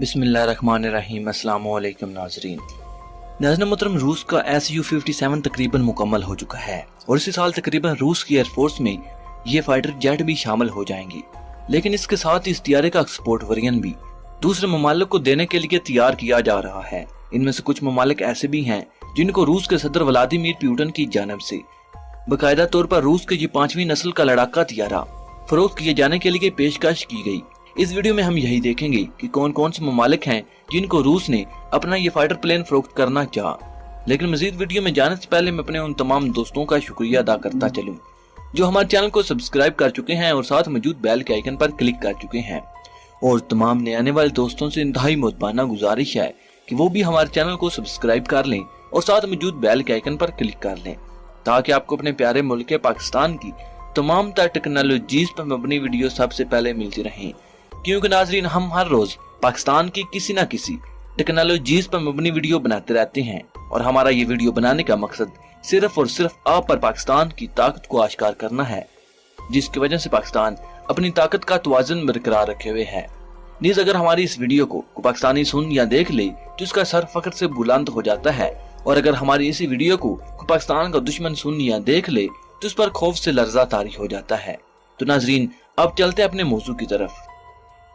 बिस्मिल्लाहिर्रहमानिर्रहीम। अस्सलाम वालेकुम नाज़रीन। नाज़रीन मोहतरम, रूस का SU-57 तकरीबन मुकम्मल हो चुका है और इसी साल तकरीबन रूस की एयरफोर्स में ये फाइटर जेट भी शामिल हो जाएंगे। लेकिन इसके साथ ही इस तियारे का एक्सपोर्ट वेरिएंट भी दूसरे ममालिक को देने के लिए तैयार किया जा रहा है। इनमें से कुछ ममालिक ऐसे भी हैं जिनको रूस के सदर व्लादिमीर पुतिन की जानिब से बाकायदा तौर पर रूस के ये 5वीं नस्ल का लड़ाका तियारा फरोख्त किए जाने के लिए पेशकश की गई। इस वीडियो में हम यही देखेंगे कि कौन कौन से ममालिक हैं जिनको रूस ने अपना ये फाइटर प्लेन फरोख्त करना चाहा। लेकिन मजीद वीडियो में जाने से पहले मैं अपने उन तमाम दोस्तों का शुक्रिया अदा करता चलूं जो हमारे चैनल को सब्सक्राइब कर चुके हैं और साथ मौजूद बेल के आइकन पर क्लिक कर चुके हैं। और तमाम नए आने वाले दोस्तों से इंतहाई मुतबाना गुजारिश है कि वो भी हमारे चैनल को सब्सक्राइब कर लें और साथ मौजूद बेल के आइकन पर क्लिक कर लें ताकि आपको अपने प्यारे मुल्क पाकिस्तान की तमाम तर टेक्नोलॉजीज पर मबनी वीडियो सबसे पहले मिलती रहें। क्योंकि नाजरीन, हम हर रोज पाकिस्तान की किसी न किसी टेक्नोलॉजीज पर मबनी वीडियो बनाते रहते हैं और हमारा ये वीडियो बनाने का मकसद सिर्फ और सिर्फ आप पर पाकिस्तान की ताकत को आश्कार करना है, जिसकी वजह से पाकिस्तान अपनी ताकत का तवाज़ुन बरकरार रखे हुए है। नीज अगर हमारी इस वीडियो को पाकिस्तानी सुन या देख ले तो इसका सर फख्र से बुलंद हो जाता है, और अगर हमारी इसी वीडियो को पाकिस्तान का दुश्मन सुन या देख ले तो इस पर खौफ से लर्जा तारी हो जाता है। तो नाजरीन, अब चलते अपने मौजू की तरफ।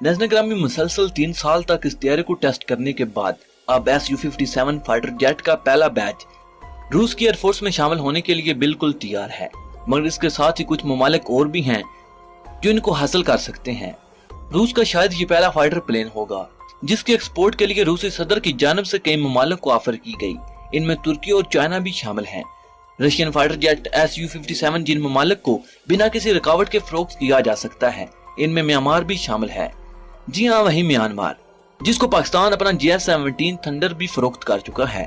नाज़रीन ग्रामी, मुसलसल 3 साल तक इस तियारे को टेस्ट करने के बाद अब SU-57 फाइटर जेट का पहला बैच रूस की एयरफोर्स में शामिल होने के लिए बिल्कुल तैयार है। मगर इसके साथ ही कुछ ममालिक और भी हैं जो इनको हासिल कर सकते हैं। रूस का शायद ये पहला फाइटर प्लेन होगा जिसके एक्सपोर्ट के लिए रूसी सदर की जानिब से कई ममालिक को ऑफर की गई। इनमें तुर्की और चाइना भी शामिल हैं। रशियन फाइटर जेट SU-57 जिन ममालिक को बिना किसी रुकावट के फरोख्त किया जा सकता है, इनमें म्यांमार भी शामिल है। जी हाँ, वही म्यांमार जिसको पाकिस्तान अपना JF-17 थंडर भी फरोख्त कर चुका है।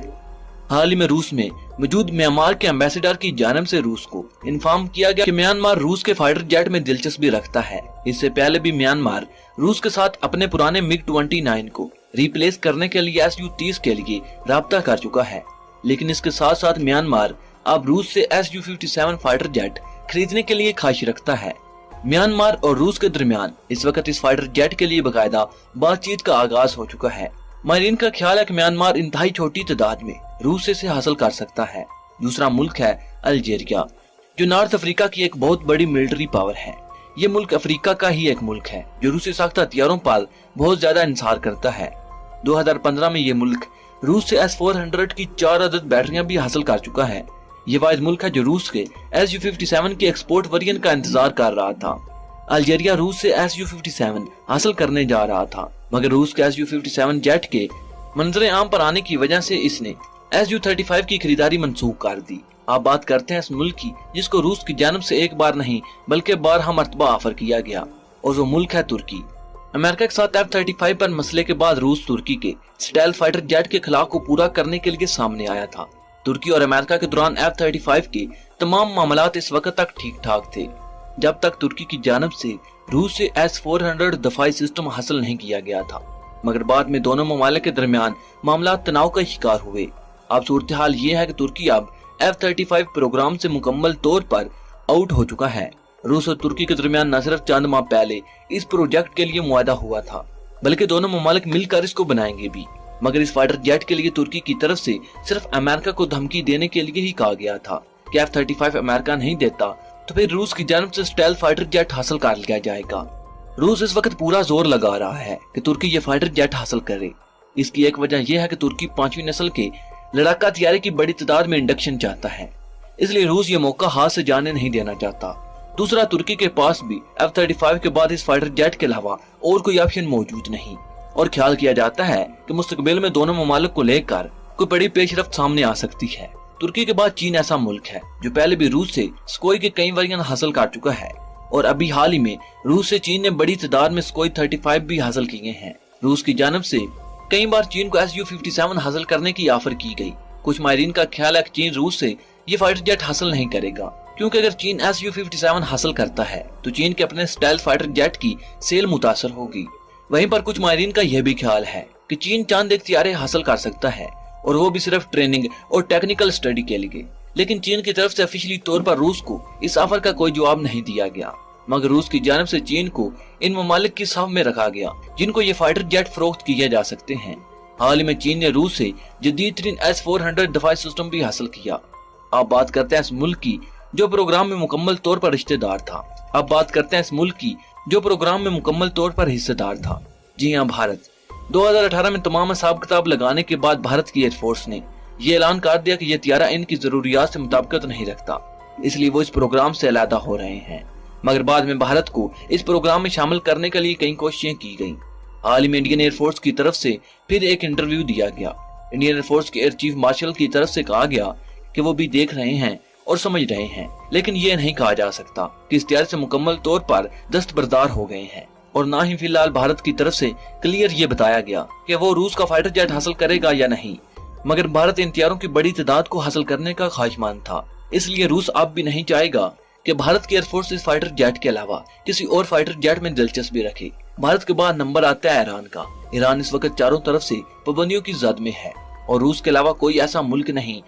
हाल ही में रूस में मौजूद म्यांमार के एम्बेसडर की जानिब से रूस को इन्फॉर्म किया गया कि म्यांमार रूस के फाइटर जेट में दिलचस्पी रखता है। इससे पहले भी म्यांमार रूस के साथ अपने पुराने MiG-29 को रिप्लेस करने के लिए SU-30 के लिए राब्ता कर चुका है। लेकिन इसके साथ साथ म्यांमार अब रूस से SU-57 फाइटर जेट खरीदने के लिए ख्वाहिश रखता है। म्यांमार और रूस के दरमियान इस वक्त इस फाइटर जेट के लिए बाकायदा बातचीत का आगाज हो चुका है। माहिरीन का ख्याल है कि म्यांमार इंतहाई छोटी तादाद में रूस से हासिल कर सकता है। दूसरा मुल्क है अल्जीरिया, जो नॉर्थ अफ्रीका की एक बहुत बड़ी मिलिट्री पावर है। ये मुल्क अफ्रीका का ही एक मुल्क है जो रूसी साख्ता हथियारों पर बहुत ज्यादा इंसार करता है। 2015 में ये मुल्क रूस से S-400 की 4 अदद बैटरियां भी हासिल कर चुका है। ये वाहिद मुल्क है जो रूस के SU-57 के एक्सपोर्ट वेरिएंट का इंतजार कर रहा था। अल्जीरिया रूस से SU-57 हासिल करने जा रहा था, मगर रूस के SU-57 जेट के मंजरे आम पर आने की वजह से इसने SU-35 की खरीदारी मंसूख कर दी। आप बात करते हैं इस मुल्क की जिसको रूस की जानिब से एक बार नहीं बल्कि बारहा मरतबा ऑफर किया गया, और वो मुल्क है तुर्की। अमेरिका के साथ F-35 पर मसले के बाद रूस तुर्की के स्टाइल फाइटर जेट के खिलाफ को पूरा करने के लिए सामने आया था। तुर्की और अमेरिका के दौरान F-35 के तमाम मामलात इस वक्त तक ठीक ठाक थे जब तक तुर्की की जानिब से रूस से S-400 दफाई सिस्टम हासिल नहीं किया गया था। मगर बाद में दोनों ममालिक के दरमियान मामलात तनाव का शिकार हुए। अब सूरत हाल ये है कि तुर्की अब F-35 प्रोग्राम से मुकम्मल तौर पर आउट हो चुका है। रूस और तुर्की के दरमियान न सिर्फ चंद माह पहले इस प्रोजेक्ट के लिए मुआहदा हुआ था, बल्कि दोनों ममालिक मिलकर इसको बनाएंगे भी। मगर इस फाइटर जेट के लिए तुर्की की तरफ से सिर्फ अमेरिका को धमकी देने के लिए ही कहा गया था कि F-35 अमेरिका नहीं देता तो फिर रूस की जानिब से स्टाइल फाइटर जेट हासिल कर लिया जाएगा। रूस इस वक्त पूरा जोर लगा रहा है कि तुर्की ये फाइटर जेट हासिल करे। इसकी एक वजह यह है कि तुर्की 5वीं नस्ल के लड़ाका तियारे की बड़ी तादाद में इंडक्शन चाहता है, इसलिए रूस ये मौका हाथ से जाने नहीं देना चाहता। दूसरा, तुर्की के पास भी F-35 के बाद इस फाइटर जेट के अलावा और कोई ऑप्शन मौजूद नहीं, और ख्याल किया जाता है कि मुस्तकबिल में दोनों ममालिक को लेकर कोई बड़ी पेशरफ्त सामने आ सकती है। तुर्की के बाद चीन ऐसा मुल्क है जो पहले भी रूस से स्कोई के कई वेरिएंट हासिल कर चुका है, और अभी हाल ही में रूस से चीन ने बड़ी तादाद में स्कोई 35 भी हासिल किए हैं। रूस की जानिब से कई बार चीन को SU-57 हासिल करने की ऑफर की गई। कुछ माहिरीन का ख्याल है कि चीन रूस से ये फाइटर जेट हासिल नहीं करेगा, क्योंकि अगर चीन SU-57 हासिल करता है तो चीन के अपने स्टाइल फाइटर जेट की सेल मुतासर होगी। वहीं पर कुछ माहिरीन का यह भी ख्याल है कि चीन चांद एक तियारे हासिल कर सकता है, और वो भी सिर्फ ट्रेनिंग और टेक्निकल स्टडी के लिए। लेकिन चीन की तरफ से ऑफिशियली तौर पर रूस को इस ऑफर का कोई जवाब नहीं दिया गया। मगर रूस की जानिब से चीन को इन ममालिक की सफ में रखा गया जिनको ये फाइटर जेट फरोख्त किए जा सकते हैं। हाल ही में चीन ने रूस से जदीद तरीन S-400 दफाई सिस्टम भी हासिल किया। अब बात करते हैं इस मुल्क की जो प्रोग्राम में मुकम्मल तौर पर रिश्तेदार था। जी हाँ, भारत 2018 में तमाम हिसाब किताब लगाने के बाद भारत की एयरफोर्स ने ये ऐलान कर दिया कि यह तियारा इनकी जरूरियात से मुताबिकत नहीं रखता, इसलिए वो इस प्रोग्राम से अलहदा हो रहे हैं। मगर बाद में भारत को इस प्रोग्राम में शामिल करने के लिए कई कोशिशें की गईं। हाल ही में इंडियन एयरफोर्स की तरफ से फिर एक इंटरव्यू दिया गया। इंडियन एयरफोर्स के एयर चीफ मार्शल की तरफ से कहा गया कि वो भी देख रहे हैं और समझ रहे हैं, लेकिन ये नहीं कहा जा सकता कि इस तियारे से मुकम्मल तौर पर दस्तबरदार हो गए हैं, और ना ही फिलहाल भारत की तरफ से क्लियर ये बताया गया कि वो रूस का फाइटर जेट हासिल करेगा या नहीं। मगर भारत इन तियारों की बड़ी तादाद को हासिल करने का ख्वाहिशमंद था, इसलिए रूस अब भी नहीं चाहेगा कि भारत की एयरफोर्स इस फाइटर जेट के अलावा किसी और फाइटर जेट में दिलचस्पी रखे। भारत के बाद नंबर आता है ईरान का। ईरान इस वक्त चारों तरफ से पाबंदियों की जद में है और रूस के अलावा कोई ऐसा मुल्क नहीं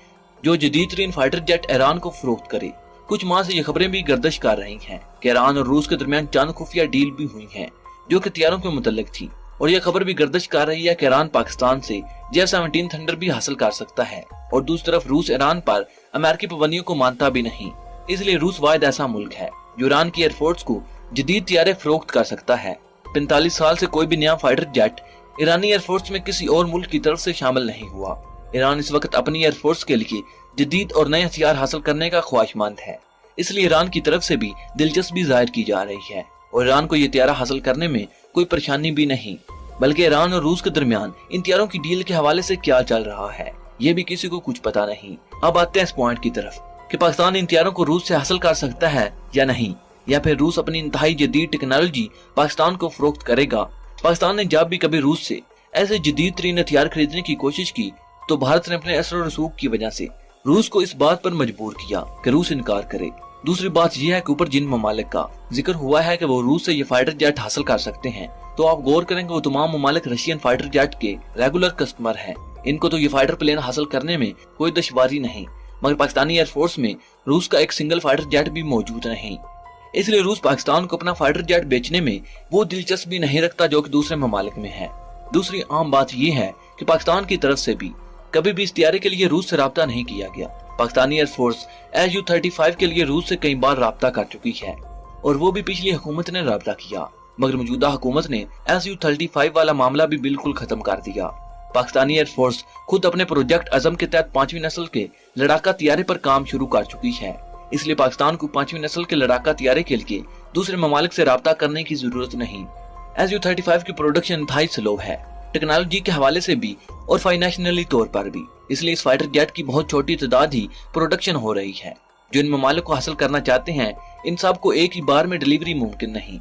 जो जदीद तरीन फाइटर जेट ईरान को फरोख्त करे। कुछ माह से ये खबरें भी गर्दिश कर रही हैं कि ईरान और रूस के दरमियान चंद खुफिया डील भी हुई है जो कि तियारों के मुतल्लिक थी, और यह खबर भी गर्दिश कर रही है कि ईरान पाकिस्तान से J-17 थंडर भी हासिल कर सकता है, और दूसरी तरफ रूस ईरान पर अमेरिकी पाबंदियों को मानता भी नहीं। इसलिए रूस वाहिद ऐसा मुल्क है जो ईरान की एयरफोर्स को जदीद तियारे फरोख्त कर सकता है। 45 साल से कोई भी नया फाइटर जेट ईरानी एयरफोर्स में किसी और मुल्क की तरफ से शामिल नहीं हुआ। ईरान इस वक्त अपनी एयरफोर्स के लिए जदीद और नए हथियार हासिल करने का ख्वाहिशमंद है, इसलिए ईरान की तरफ से भी दिलचस्पी जाहिर की जा रही है, और ईरान को ये तियारा हासिल करने में कोई परेशानी भी नहीं, बल्कि ईरान और रूस के दरमियान इन तियारों की डील के हवाले से क्या चल रहा है ये भी किसी को कुछ पता नहीं। अब आते हैं इस पॉइंट की तरफ कि पाकिस्तान इन तियारों को रूस से हासिल कर सकता है या नहीं, या फिर रूस अपनी इंतहाई जदीद टेक्नोलॉजी पाकिस्तान को फरोख्त करेगा। पाकिस्तान ने जब भी कभी रूस से ऐसे जदीद तरीन हथियार खरीदने की कोशिश की तो भारत ने अपने असर और रसूख की वजह से रूस को इस बात पर मजबूर किया कि रूस इनकार करे। दूसरी बात यह है कि ऊपर जिन ममालिक का जिक्र हुआ है कि वो रूस से ये फाइटर जेट हासिल कर सकते हैं, तो आप गौर करेंगे वो तमाम ममालिक रशियन फाइटर जेट के रेगुलर कस्टमर हैं। इनको तो ये फाइटर प्लेन हासिल करने में कोई दुश्वारी नहीं, मगर पाकिस्तानी एयरफोर्स में रूस का एक सिंगल फाइटर जेट भी मौजूद नहीं, इसलिए रूस पाकिस्तान को अपना फाइटर जेट बेचने में वो दिलचस्पी नहीं रखता जो कि दूसरे ममालिक में है। दूसरी आम बात यह है कि पाकिस्तान की तरफ से भी कभी भी इस तियारे के लिए रूस से राब्ता नहीं किया गया। पाकिस्तानी एयरफोर्स Su-35 के लिए रूस से कई बार राब्ता कर चुकी है, और वो भी पिछली हुकूमत ने राब्ता किया, मगर मौजूदा हुकूमत ने Su-35 वाला मामला भी बिल्कुल खत्म कर दिया। पाकिस्तानी एयरफोर्स खुद अपने प्रोजेक्ट अजम के तहत 5वीं नस्ल के लड़ाका तियारे पर काम शुरू कर चुकी है, इसलिए पाकिस्तान को 5वीं नस्ल के लड़ाका तियारे के लिए दूसरे ममालिक से राब्ता करने की जरूरत नहीं। Su-35 की प्रोडक्शन इंतहाई स्लो है, टेक्नोलॉजी के हवाले से भी और फाइनेंशियली तौर पर भी, इसलिए इस फाइटर जेट की बहुत छोटी तादाद ही प्रोडक्शन हो रही है। जो इन ममालिक को हासिल करना चाहते हैं इन सब को एक ही बार में डिलीवरी मुमकिन नहीं,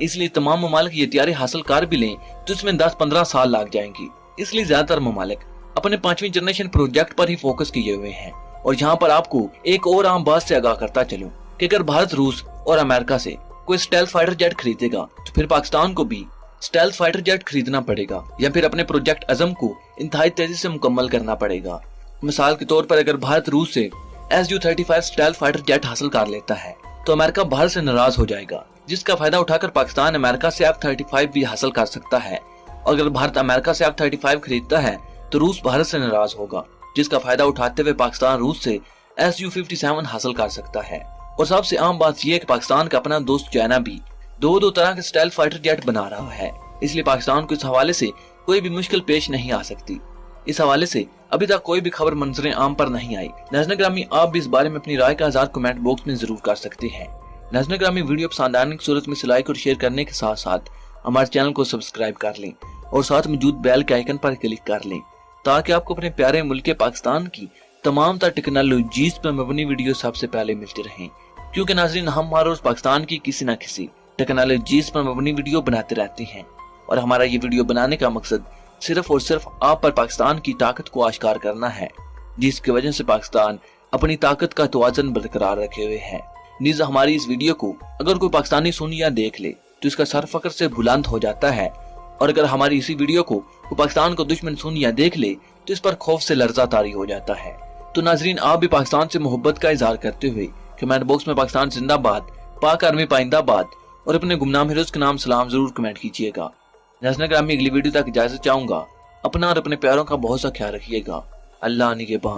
इसलिए तमाम ममालिक ये तियारे हासिल कर भी लें तो इसमें 10-15 साल लग जाएंगी। इसलिए ज्यादातर ममालिक अपने 5वीं जनरेशन प्रोजेक्ट पर ही फोकस किए हुए हैं। और यहाँ पर आपको एक और आम बात से आगाह करता चलूं कि अगर भारत रूस और अमेरिका से कोई स्टेल्थ फाइटर जेट खरीदेगा तो फिर पाकिस्तान को भी स्टेल्थ फाइटर जेट खरीदना पड़ेगा, या फिर अपने प्रोजेक्ट अजम को इंतहाई तेजी से मुकम्मल करना पड़ेगा। मिसाल के तौर पर अगर भारत रूस से Su-35 स्टेल्थ फाइटर जेट हासिल कर लेता है तो अमेरिका भारत से नाराज हो जाएगा, जिसका फायदा उठाकर पाकिस्तान अमेरिका से F-35 भी हासिल कर सकता है। और अगर भारत अमेरिका से F-35 खरीदता है तो रूस भारत से नाराज होगा, जिसका फायदा उठाते हुए पाकिस्तान रूस से Su-57 हासिल कर सकता है। और सबसे आम बात यह है कि पाकिस्तान का अपना दोस्त चाइना भी दो तरह के स्टेल्थ फाइटर जेट बना रहा है, इसलिए पाकिस्तान को इस हवाले से कोई भी मुश्किल पेश नहीं आ सकती। इस हवाले से अभी तक कोई भी खबर मंजर आम पर नहीं आई। नाज़रीन ग्रामी, आप भी इस बारे में अपनी राय का इज़हार कमेंट बॉक्स में जरूर कर सकते हैं। नाज़रीन ग्रामी, वीडियो पसंद आने की सूरत में लाइक और शेयर करने के साथ साथ हमारे चैनल को सब्सक्राइब कर लें और साथ मौजूद बेल के आइकन पर क्लिक कर लें, ताकि आपको अपने प्यारे मुल्क पाकिस्तान की तमाम तर टेक्नोलॉजीज पर मबनी वीडियो सबसे पहले मिलती रहें। क्योंकि नाज़रीन, हम हर रोज पाकिस्तान की किसी न किसी टेक्नोलॉजीज पर मबनी वीडियो बनाते रहते हैं, और हमारा ये वीडियो बनाने का मकसद सिर्फ और सिर्फ आप पर पाकिस्तान की ताकत को आश्कार करना है, जिसकी वजह से पाकिस्तान अपनी ताकत का तवाज़ुन बरकरार रखे हुए है। नीज़ हमारी इस वीडियो को अगर कोई पाकिस्तानी सुन या देख ले तो इसका सर फख्र से बुलंद हो जाता है, और अगर हमारी इसी वीडियो को कोई पाकिस्तान को दुश्मन सुन या देख ले तो इस पर खौफ से लर्जा तारी हो जाता है। तो नाजरीन, आप भी पाकिस्तान से मोहब्बत का इजहार करते हुए कमेंट बॉक्स में पाकिस्तान जिंदाबाद पाक आर्मी पाइंदाबाद और अपने गुमनाम हीरोज के नाम सलाम जरूर कमेंट कीजिएगा। नाज़रीन अगर मैं अगली वीडियो तक इजाजत चाहूंगा, अपना और अपने प्यारों का बहुत सा ख्याल रखिएगा। अल्लाह निगहबान।